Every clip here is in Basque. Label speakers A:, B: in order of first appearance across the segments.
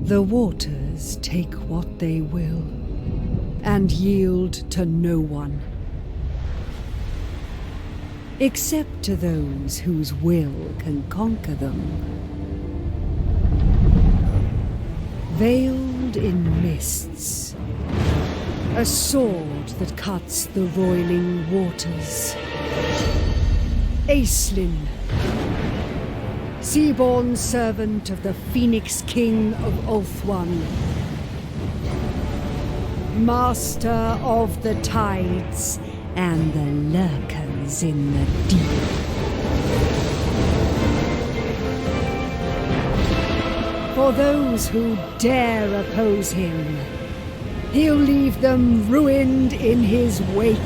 A: The waters take what they will, and yield to no one, except to those whose will can conquer them. Veiled in mists, a sword that cuts the roiling waters. Aeslin, sea-born servant of the Phoenix King of Ulthuan, master of the tides and the lurkers in the deep. For those who dare oppose him, he'll leave them ruined in his wake.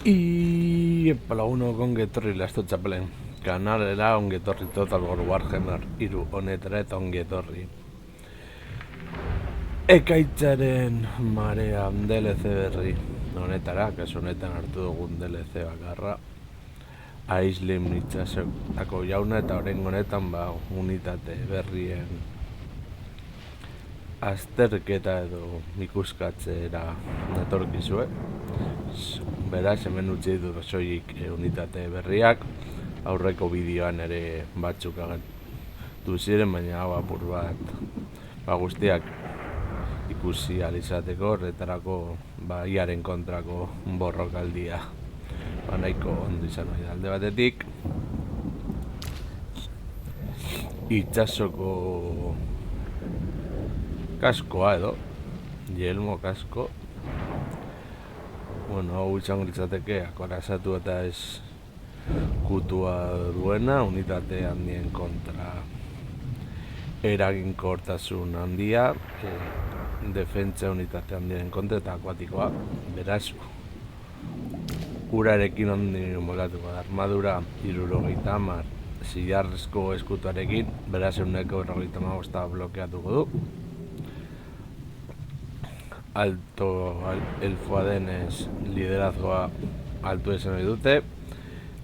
B: Y para uno con getorri lasto txapelen kanalera ongetorri Total War Warhammer 3 honetara eta ongetorri ekaitzaren marea DLC berri honetara, kasu honetan hartu dugun DLC bakarra Aeslin itxasotako jauna eta orain honetan unitate berrien azterketa edo ikuskatzera datorkizue. Beraz, hemen utzi dut soilik unitate berriak, aurreko bideoan ere batzuk agertu ziren, baina hau apur bat guztiak ikusi ahal izateko, horretarako iaren kontrako borrokaldia nahiko ondo izan hori alde batetik. Itsasoko kaskoa edo, yelmo kasko. Bueno, hau izango litzateke akorazatu eta ez kutua duena, unitate handien kontra eraginkortasun handia, defentsa unitate handien kontra eta akuatikoa, beraz, urarekin ondin molatuko da, armadura 70, zilarrezko eskutuarekin, beraz 150 blokeatuko du. Alto elfoa denez liderazgoa altu esan hori dute,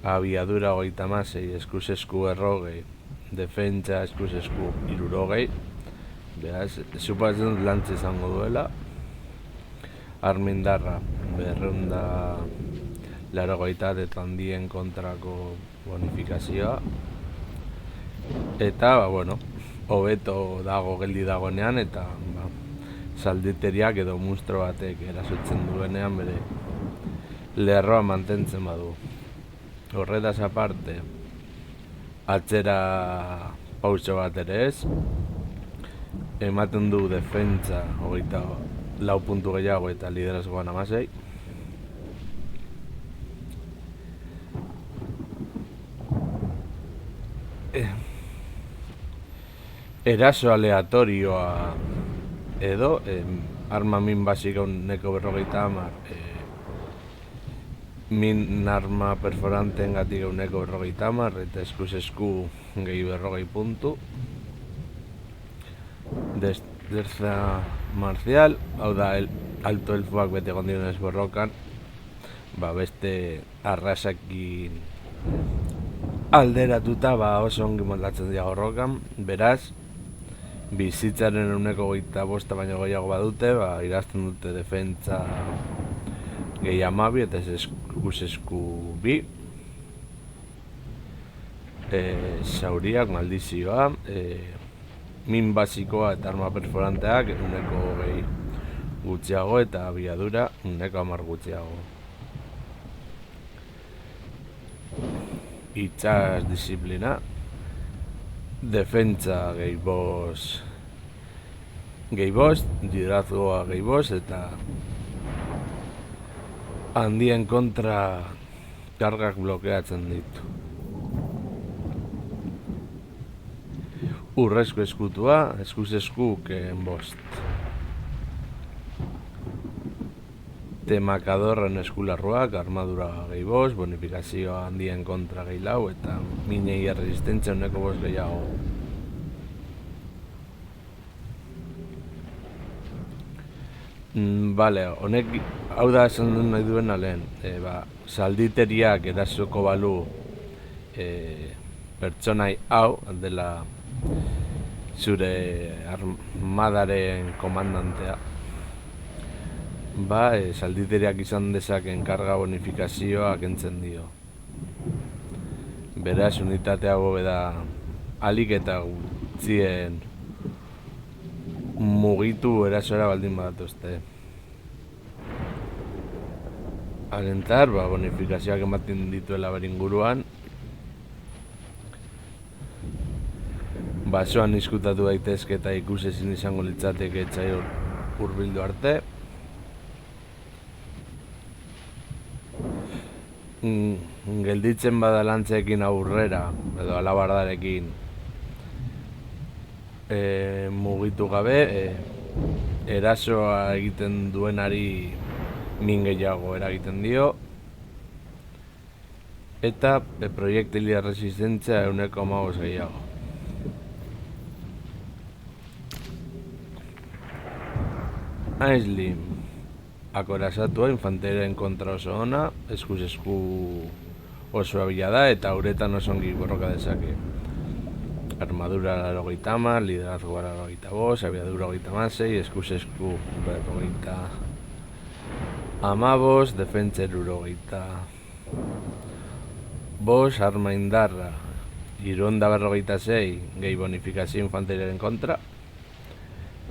B: abiadura 36, eskuz-esku 40, defentsa eskuz-esku 60, beraz, supatzen dut lantze izango duela, armindarra 280 eta handien kontrako bonifikazioa, eta, hobeto dago geldi dagoenean, eta salditeriak edo monstro batek erasotzen duenean bere lerroa mantentzen badu. Horretaz aparte, atzera pauso bat ere ez, ematen du defentsa 24 puntu gehiago eta liderazgoan 16. Eraso aleatorioa edo, arma min basika uneko 50, min arma perforanteen gatik uneko 50, eta eskuz-esku gehi 40 puntu. Destreza marcial, hau da, alto elfoak bete gondionez borrokan, beste arrasakin alderatuta oso ongi moldatzen dira borrokan, beraz, bizitzaren 125 baino gehiago badute, irazten dute defentsa gehi 12 eta eskuz-esku 2. Zauriak, maldizioa, min basikoa eta arma perforanteak 120 gutxiago eta abiadura 110 gutxiago. Itsas disiplina, defentsa gehi 5, liderazgoa gehi 5 eta handien kontra kargak blokeatzen ditu. Urrezko eskutua, eskuz-eskuk 5. Temakadorren eskularruak, armadura gehi 5, bonifikazioa handien kontra gehi 4 eta minei resistentzia 105 gehiago. Bale, honek, hau da esan nahi duena lehen, salditeriak erasoko balu pertsonai hau, dela zure armadaren komandantea, salditeriak izan dezaken karga bonifikazioa kentzen dio. Beraz, unitate hau da alik eta gutxien mugitu erasora baldin badatuzte. Alentar, bonifikazioak ematen dituela beringuruan. Basoan izkutatu daitezke eta ikusezin izango litzateke etxai hurbildu arte. Gelditzen bada lantzeekin aurrera, edo alabardarekin mugitu gabe, erasoa egiten duenari min gehiago eragiten dio, eta proiektilia resistentzia 1,5 gehiago. Aislim, akorazatua infanteriaren kontra oso ona, eskuz esku oso abila da eta uretan oso ongi borroka dezake. Armadura 80, liderazgo 85, abiadura 86, eskuz esku 95, defentser 85, arma indarra ironda 46, gehi bonifikazio infanteriaren kontra,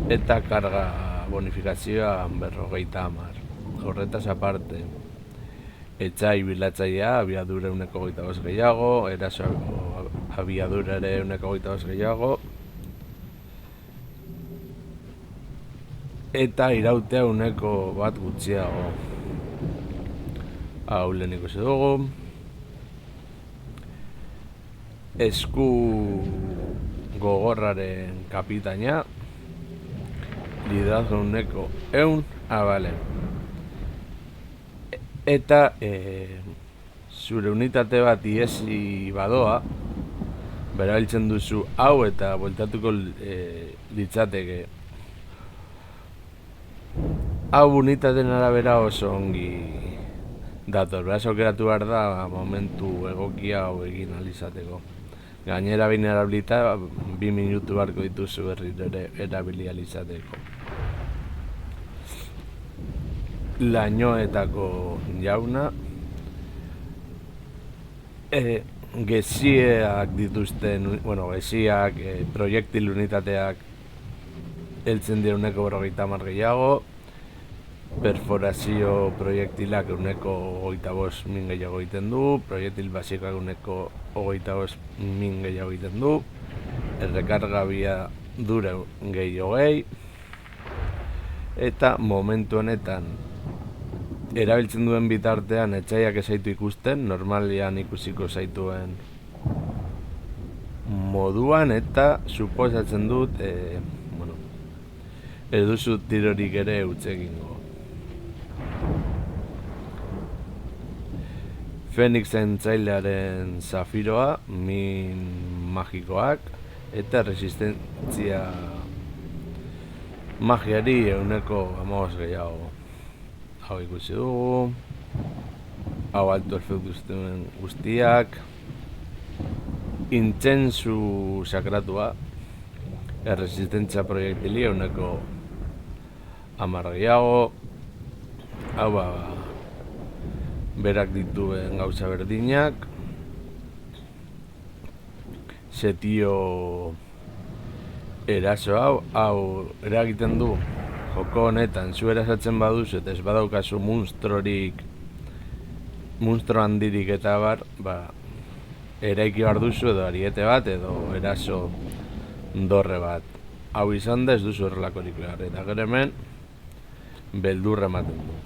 B: eta karga bonifikazioa 50. Horretaz aparte, etxai bilatzailea abiadura 1,25 gehiago, eraso abiadura ere 1,25 gehiago, eta irautea 1,1 gutxiago. Hau lehen ikusi dugu. Esku gogorraren kapitaina, liderazgo 1,100, bale. Eta zure unitate bat iesi badoa, berabiltzen duzu hau eta bueltatuko litzateke. Hau unitateen arabera oso ongi dator, beraz aukeratu behar da momentu egokia hau egin alizateko. Gainera behin erabilita, 2 minutu barko dituzu berriro ere erabili alizateko. Lainoetako jauna, geziak dituzten, geziak, proiektil unitateak heltzen dira 1,50 gehiago, perforazio proiektilak 1,25 min gehiago egiten du, proiektil basikoak 1,25 min gehiago egiten du, errekarga abiadura gehiago eta momentu honetan erabiltzen duen bitartean etxaiak ezaitu ikusten, normalian ikusiko zaituen moduan, eta suposatzen dut ez duzu tirorik ere utz egingo. Fenixen entzailearen zafiroa, min magikoak, eta resistentzia magiari 1,5 gehiago. Hau ikusi dugu, hau alto efektuzten guztiak, intzentzu sakratua, resistentzia proiektilia 1,10 gehiago, hau berak dituen gauza berdinak, setio eraso hau eragiten du joko honetan, zu erasatzen baduzu eta ez badaukazu monstro handirik eta eraiki behar duzu edo ariete bat edo eraso dorre bat. Hau izan da ez duzu horrelakorik behar, eta gero hemen beldurra ematen du.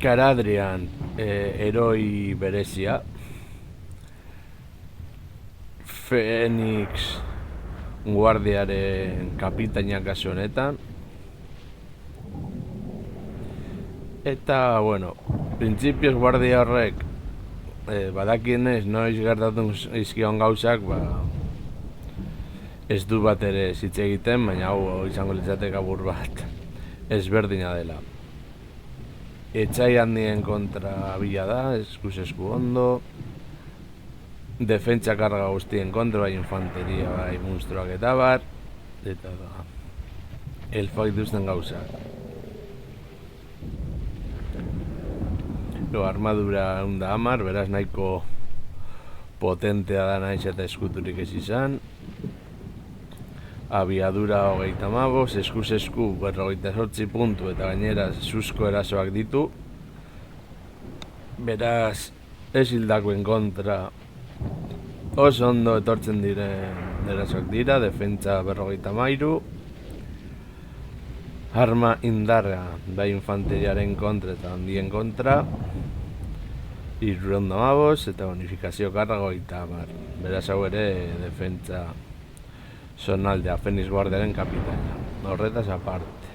B: Caradhrian, heroi berezia, Fenix guardiaren kapitainak kasu honetan, eta, printzipioz guardia horrek badakienez noiz gertatu izkion gauzak, ez du bat ere hitz egiten, baina hau izango litzateke abur bat ezberdina dela. Etxai handien kontra bila da, esku ondo, defentsa karga guztien kontra, bai infanteria, bai monstruak eta bar, eta da, elfoak duzten gauzak. Armadura 110, beraz nahiko potentea da naiz eta eskuturik ez izan. Abiadura 35, esku 48 puntu eta gainera zuzko erasoak ditu. Beraz, ez hildakoen kontra oso ondo etortzen diren erasoak dira, defentsa 53. Arma indarra da infanteriaren kontra eta handien kontra. 315 eta bonifikazio karga 30. Beraz hau ere defentsa zonaldea, Fenix Guardiaren kapitaina. Horretaz aparte.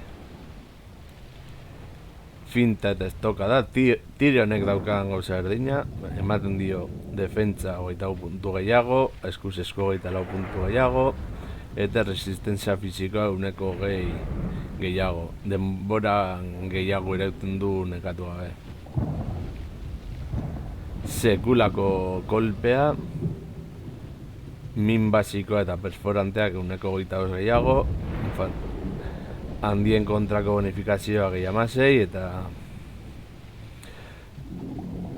B: Finta eta estoka da, Tyrionek daukan gauza berdina, ematen dio defentsa 24 puntu gehiago, eskuz esku 24 puntu gehiago, eta resistentzia fisikoa 20 gehiago. Denbora gehiago irauten du nekatu gabe. Sekulako kolpea, min basikoa eta perforanteak 25 gehiago, handien kontrako bonifikazioa gehiamasei eta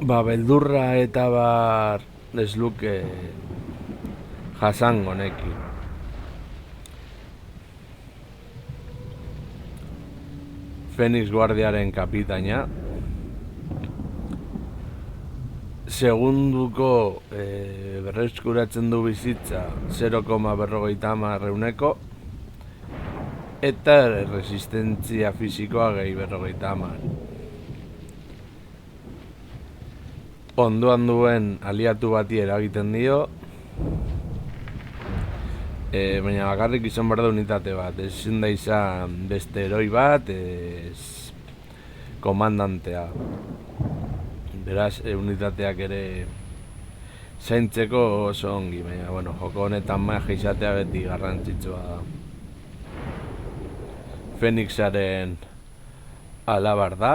B: beldurra eta bar ez luke jasango neki. Fenix Guardiaren kapitaina, segunduko berreskuratzen du bizitza 0,50 eta resistentzia fisikoa gehi 50. Ondoan duen aliatu bati eragiten dio, baina bakarrik izan behar da unitate bat, ezin da izan beste heroi bat, komandantea. Beraz, unitateak ere zaintzeko oso ongi, baina, joko honetan magia izatea beti garrantzitsua da. Fenixaren alabar da,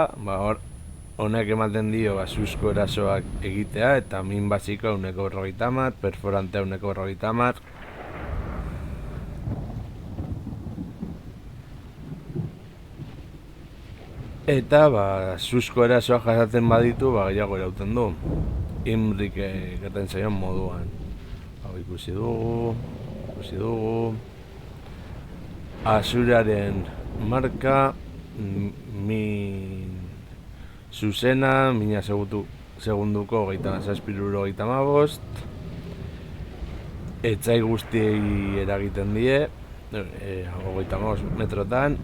B: honek ematen dio zuzko erasoak egitea eta min basikoa 150, perforantea 150. Eta zuzko erasoa jasatzen baditu, gehiago erauten du. Imrik gerten zaion moduan. Hau ikusi dugu. Azuraren marka, min zuzena, mina segunduko 27,35. Etxai guztiei eragiten die, 25 metrotan.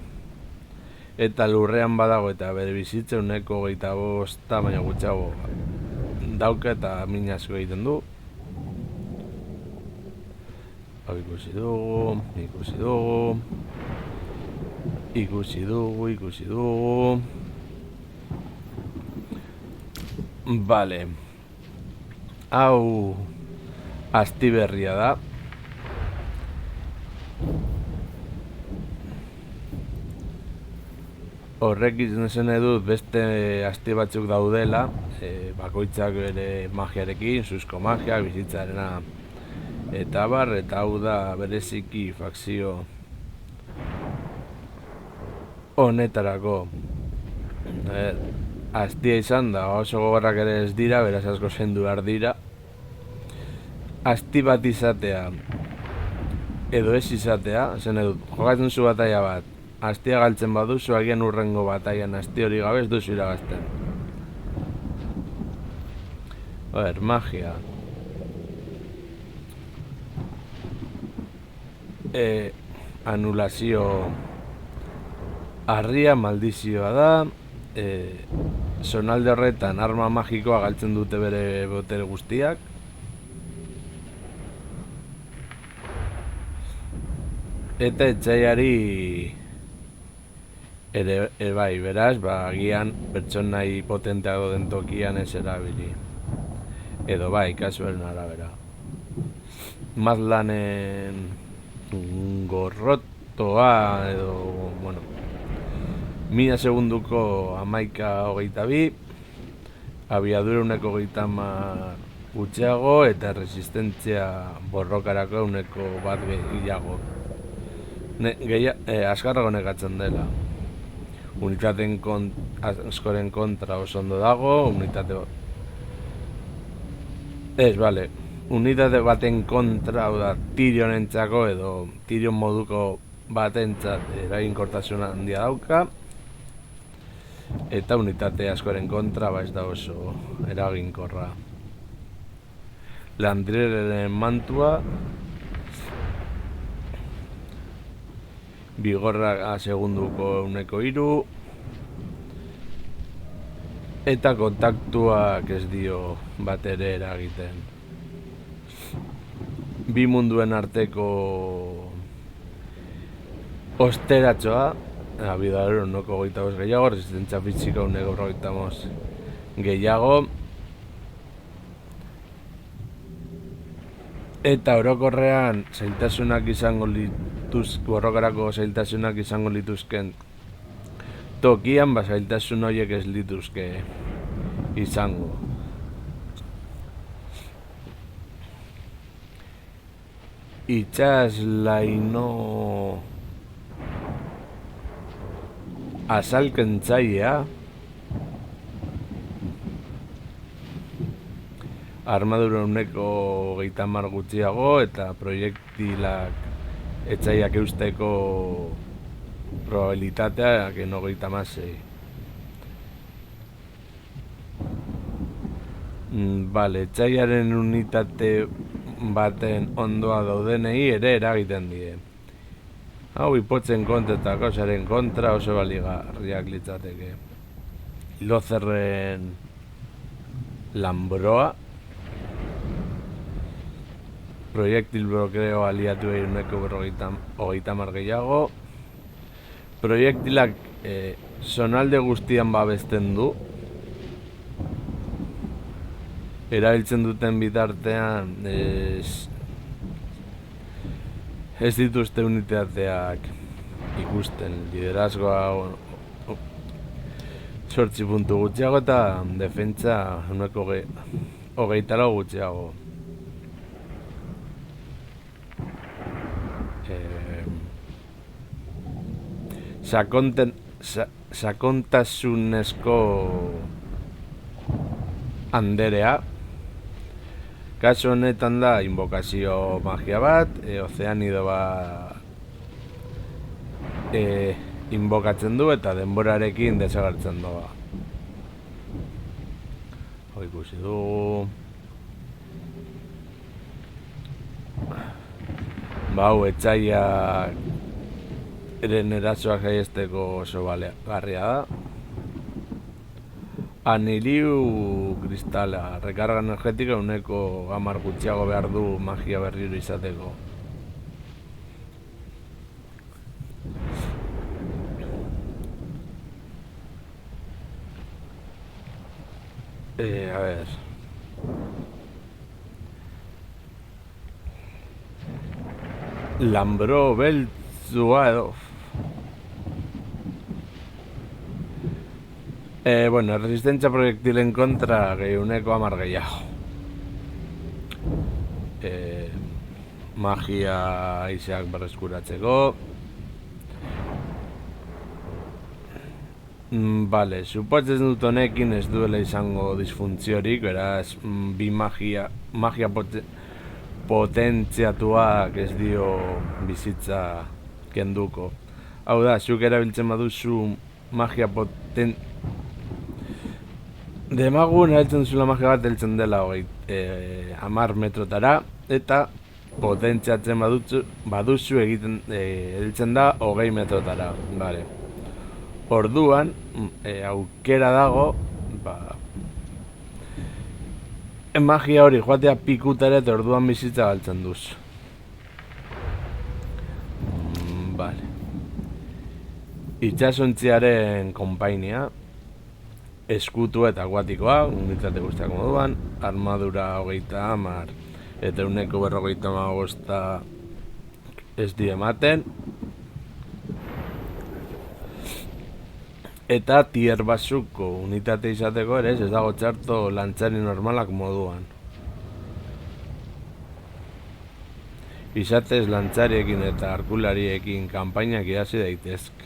B: Eta lurrean badago eta bere bizitza 125 baina gutxago dauka eta min asko egiten du. Hau ikusi dugu. Vale. Hau Astiberria da. Horrek izan dut beste asti batzuk daudela, bakoitzak bere magiarekin, zuzko magia, bizitzarena eta bar, eta hau da bereziki fakzio honetarako. Astia izan da, oso gogorrak ere ez dira, beraz asko zendu behar dira. Asti bat izatea, edo ez izatea, zen edut, jokatzen zu bataia bat, astia galtzen baduzu, agian urrengo bataian asti hori gabe ez duzu iragazten. Magia. Anulazio harria maldizioa da. Zonalde horretan arma magikoa galtzen dute bere botere guztiak. Eta etxaiari ere bai, beraz, agian pertsonai potenteago den tokian ez erabili. Edo bai, kasuaren arabera. Madlanen gorrotoa edo, bueno, 1000 segunduko 11:22, abiadura 1:30 gutxiago eta resistentzia borrokarako 1:1 gehiago. Azkarrago negatzen dela. Unitateen askoren kontra oso ondo dago, unitate baten kontra, hau da, Tyrionentzako edo Tyrion moduko batentzat eraginkortasun handia dauka, eta unitate askoren kontra ez da oso eraginkorra. Landreren mantua, bigorra segunduko 1:3, eta kontaktuak ez dio bat ere eragiten. Bi munduen arteko osteratxoa, abidadero 1:25 gehiago, resistentzia fisika 1:55 gehiago, eta orokorrean zailtasunak izango borrokarako zailtasunak izango lituzken tokian, zailtasun horiek ez lituzke izango. Itxaslaino azalkentzailea, armadura 1:30 gutxiago eta proiektilak etxaiak eusteko probabilitatea 1:36. Etxaiaren unitate baten ondoa daudenei ere eragiten die. Hau ipotzen kontra eta kosaren kontra oso baligarriak litzateke. Lozerren Lambroa, proiektil blokreo aliatu 1:30 gehiago, proiektilak zonalde guztian babesten du, erabiltzen duten bitartean ez dituzte unitateak ikusten, liderazgoa 8 puntu gutxiago eta defentsa 1:24 gutxiago. Sakontasunezko anderea, kasu honetan da invokazio magia bat, ozeanido bat invokatzen du eta denborarekin desagertzen doa. Hau ikusi dugu. Hau etxaiak eren erasoak jaiesteko oso garria da. Aniliu kristala, rekarga energetika 1:10 gutxiago behar du magia berriro izateko. A ver. Lambro beltzua edo. Resistentzia proiektilen kontra 1:10 gehiago. Magia aizeak berreskuratzeko. Supotzen dut honekin ez duela izango disfuntziorik, beraz, bi magia potentziatuak ez dio bizitza kenduko. Hau da, zuk erabiltzen baduzu magia demagun erabiltzen duzula magia bat heltzen dela 10 metrotara, eta potentziatzen baduzu egiten heltzen da 20 metrotara. Orduan, aukera dago, magia hori joatea pikutara eta orduan bizitza galtzen duz. Itxasontziaren konpainia, eskutu eta akuatikoa, unitate guztiak moduan, armadura 30 eta 1:45 ez die ematen. Eta tier basuko unitate izateko ere ez dago txarto lantzari normalak moduan. Izatez lantzariekin eta arkulariekin kanpainak idasi daitezke.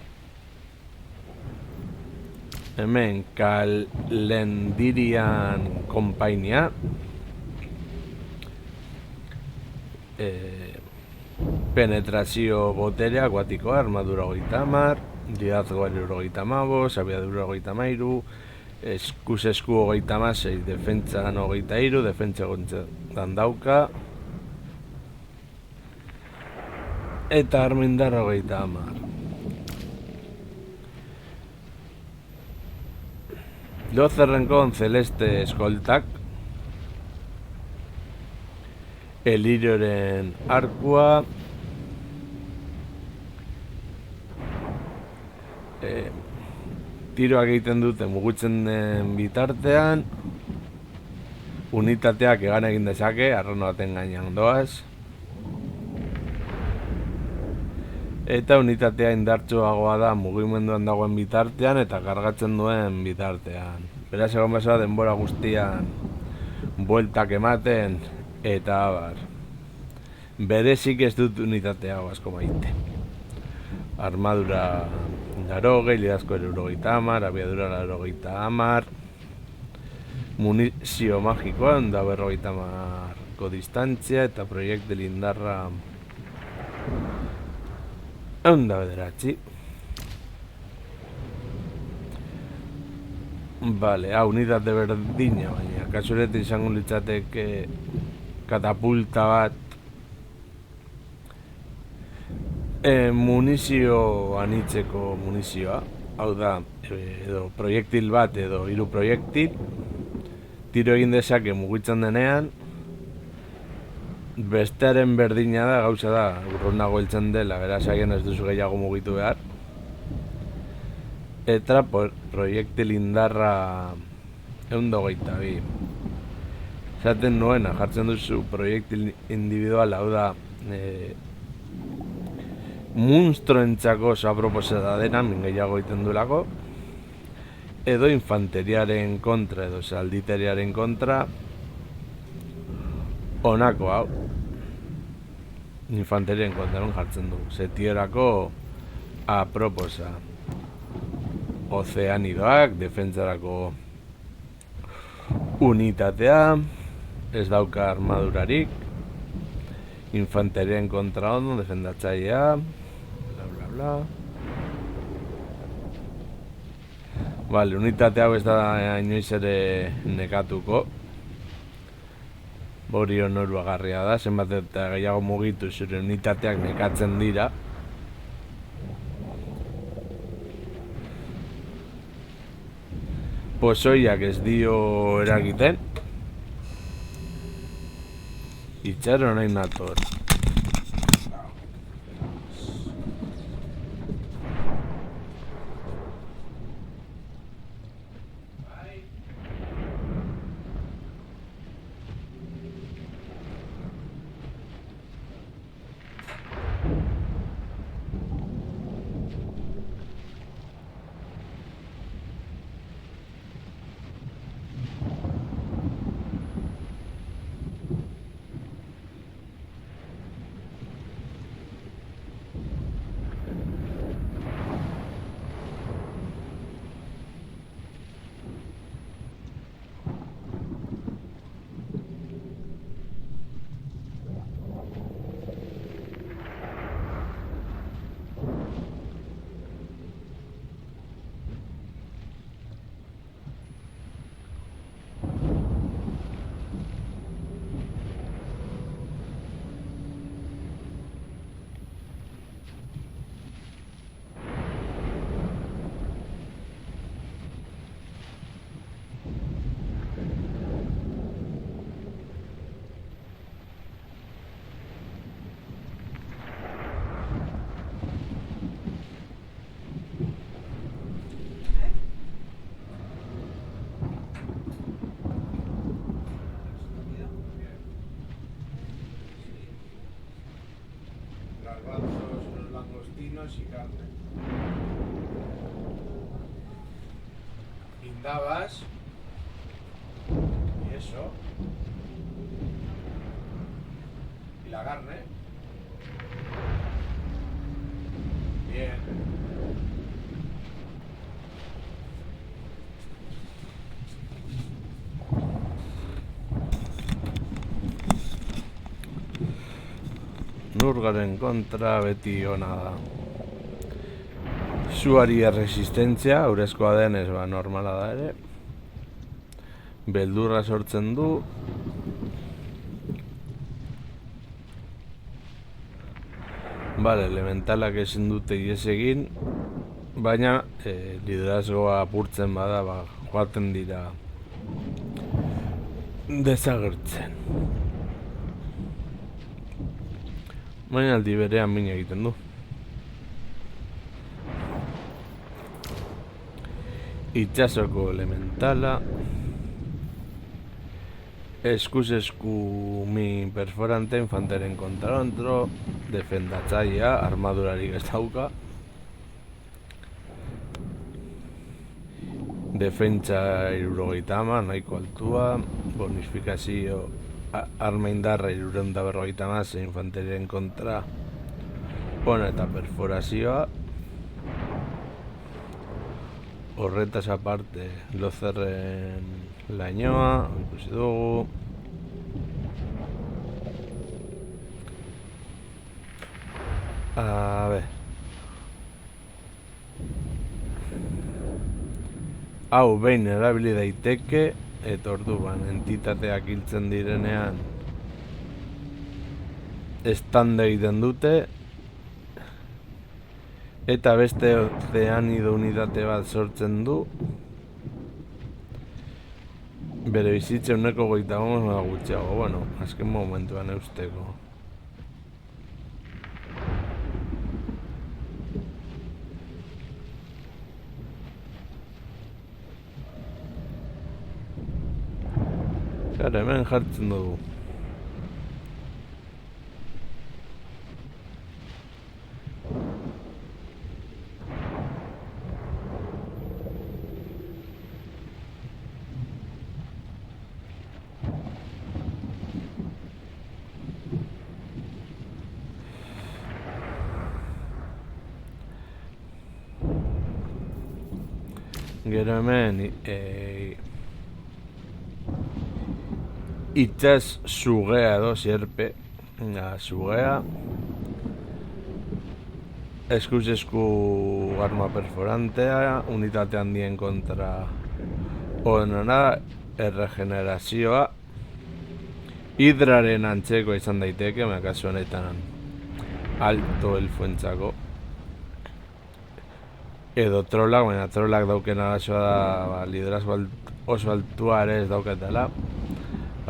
B: Hemen Kalendirian konpainia. Penetrazio boterea guatikoa, armadura 30, liderazgoa 75, abiadura 33, eskuz esku 36, defentsan 23, defentsa gontzan dauka. Eta armindar 30. Lozerrenkon celeste eskoltak. Elirioren arkua. Tiroak egiten dute mugutzen den bitartean. Unitateak egan egin dezake, arrono baten gainean doaz. Eta unitatea indartsuagoa da mugimenduan dagoen bitartean eta kargatzen duen bitartean. Beraz egon bezala denbora guztian bueltak ematen eta abar. Berezik ez dut unitatea asko maite. Armadura 80, liderazko 70, abiadura 80, munizio magikoa 150ko distantzia eta proiektil indarra 109. Vale, unitate berdina, baina kasuret izango litzateke katapulta bat. Munizio anitzeko munizioa, hau da, edo proiektil bat edo 3 proiektil, tiro egin dezake mugitzen denean, bestearen berdina da, gauza da, urrunago heltzen dela, beraz agian ez duzu gehiago mugitu behar. Eta proiektil indarra 122. Zaten nuena, jartzen duzu proiektil individual, hau da, munstroentzako aproposeta dena, min gehiago egiten duelako, edo infanteriaren kontra, edo salditeriaren kontra, honako hau. Infanteriaren kontra jartzen du. Zetiorako aproposa. Ozeanidoak, defentsarako unitatea, ez dauka armadurarik, infanteriaren kontra ondo, defendatzailea, bla bla bla. Vale, unitate hau ez da inoiz ere nekatuko. Hori onoruagarria da, zenbat eta gehiago mugitu zure unitateak nekatzen dira. Pozoiak ez dio eragiten. Itxaro nahi nator. garbanzos, los langostinos y carne. Guindabas y eso. Y la carne. Bien. Nurgaren kontra beti ona da. Suari erresistentzia, urezkoa denez, normala da ere. Beldurra sortzen du. Bale, elementalak ezin dute ihes egin, baina liderazgoa apurtzen bada, joaten dira desagertzen. Baina aldi berean min egiten du. Itsasoko elementala. Eskuz esku min perforante, infanteren kontraontro, defendatzailea, armadurarik ez dauka. Defentsa 70, nahiko altua, bonifikazio arma indarra 350, infanteriaren kontra, ona eta perforazioa. Horretaz aparte, lozerren lainoa, ikusi dugu. A ver. Hau behin erabili daiteke, eta orduan entitateak hiltzen direnean estanda egiten dute, eta beste ozeanido unitate bat sortzen du. Bere bizitza 1,55 gutxiago, bueno, azken momentuan eusteko. Gara, hemen jartzen dugu. Gero hemen itsas sugea edo sierpe, sugea, eskuz esku arma perforantea, unitate handien kontra onena, erregenerazioa, hidraren antzeko izan daiteke, kasu honetan alto elfuentzako. Edo trolak, baina trolak dauken arazoa da liderazgo oso altua ere ez daukatela.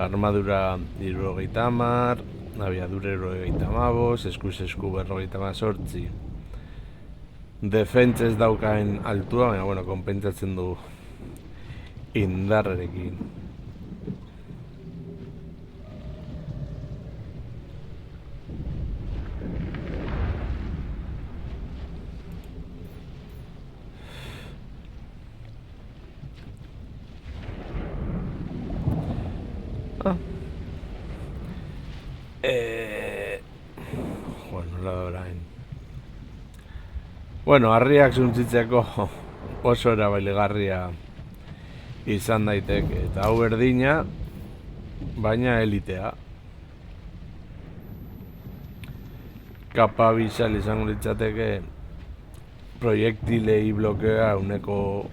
B: Armadura 70, abiadura 75, eskuz esku 58. Defentsa ez daukaen altua, baina bueno, konpentsatzen du indarrerekin. Bueno, harriak zuntzitzeko oso erabilgarria izan daiteke, eta hau berdina, baina elitea. Kapa bizal izango litzateke proiektilei blokea euneko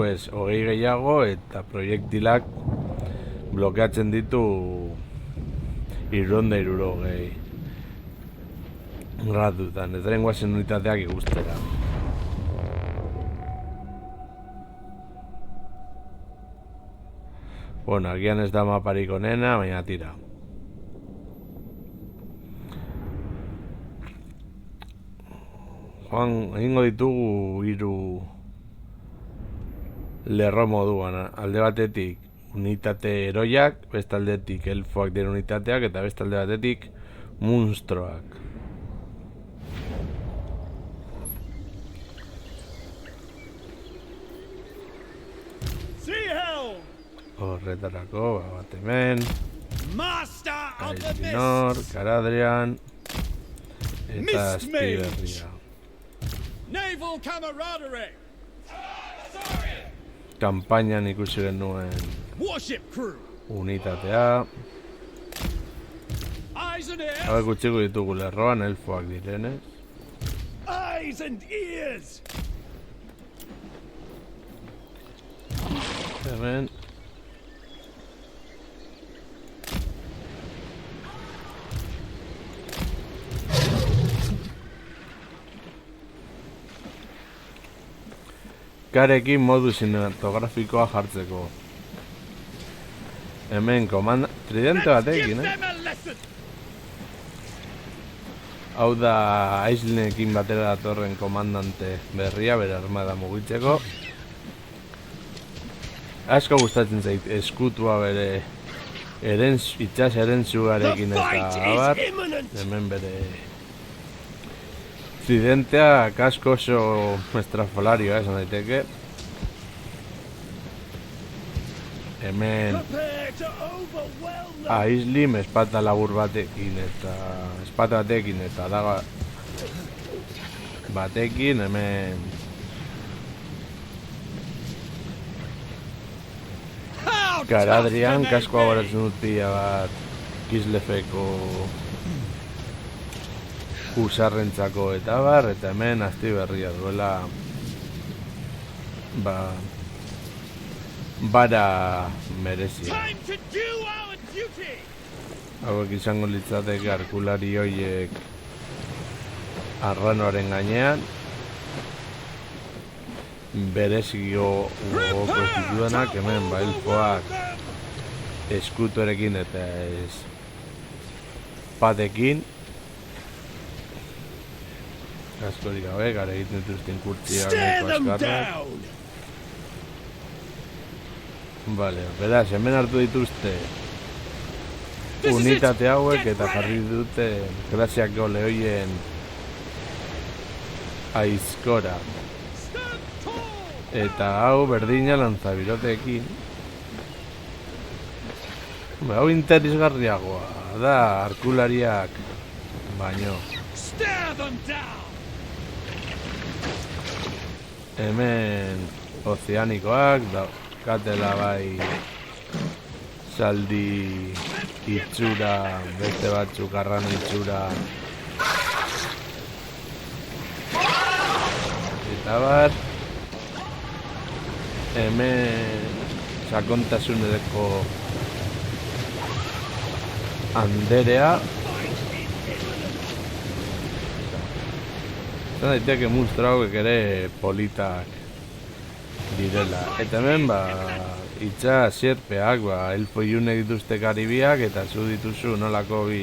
B: ez, 20 gehiago, eta proiektilak blokeatzen ditu 360 gradutan, ez daren guazen unitateak ikustera. Bueno, agian ez da maparik onena, baina tira. Joan, egingo ditugu 3 lerro moduan, alde batetik unitate heroiak, beste aldetik elfoak diren unitateak, eta beste alde batetik munstroak. Horretarako, bat hemen.
C: Master of the
B: Ainor,
C: Mist!
B: Galadrian. Eta
C: Mist
B: azti
C: Mage.
B: berria.
C: Naval camaraderie!
B: Kampainan ikusi genuen
C: Warship crew!
B: unitatea.
C: Eyes and ears!
B: Hau ikutsiko ditugu lerroan elfoak direnez.
C: Eyes and ears!
B: Hemen. Karekin modu cinematografikoa jartzeko. Hemen tridente batekin,
C: Give them a lesson!
B: Hau da Aislinekin batera datorren komandante berria, bere armada mugitzeko. Asko gustatzen zait eskutua bere itsas erentzugarekin
C: The
B: eta
C: fight
B: abar.
C: is imminent!
B: Hemen bere tridentea kasko oso estrafolarioa esan daiteke. Hemen
C: Prepare to overwhelm them!
B: Aislim espata labur batekin eta daga batekin. Hemen
C: How
B: Galadrian
C: tough can
B: kasko
C: they be?
B: abaratzen dut pila bat Kislefeko usarrentzako eta bar, eta hemen azti berria duela bara merezia.
C: Time to do our duty!
B: Hauek izango litzateke arkulari hoiek arranoaren gainean. Berezio gogoko zituenak, hemen elfoak eskutorekin eta espadekin. Askorik gabe, gara egiten dituzten kurtziak
C: Stare
B: nahiko
C: them
B: askarrak.
C: down!
B: Vale, beraz, hemen hartu dituzte
C: This is
B: unitate
C: it.
B: hauek
C: Get
B: eta jarri
C: ready.
B: dute graziako lehoien aizkora.
C: Stand tall!
B: Eta hau berdina lantzabirotekin. Hau interesgarriagoa da arkulariak baino.
C: Stare them down!
B: Hemen ozeanikoak daukatela bai zaldi itxura, beste batzuk arrano itxura. Eta bar, hemen sakontasuneko anderea. Zan daiteke monstro hauek ere politak direla. Eta hemen itxa sierpeak, elfo iunek dituzte karibiak eta zu dituzu nolako bi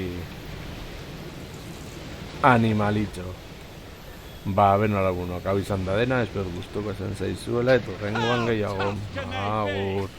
B: animalitxo. Beno lagunok, hau izan da dena, espero gustuko esan zaizuela eta horrengoan gehiago. Agur.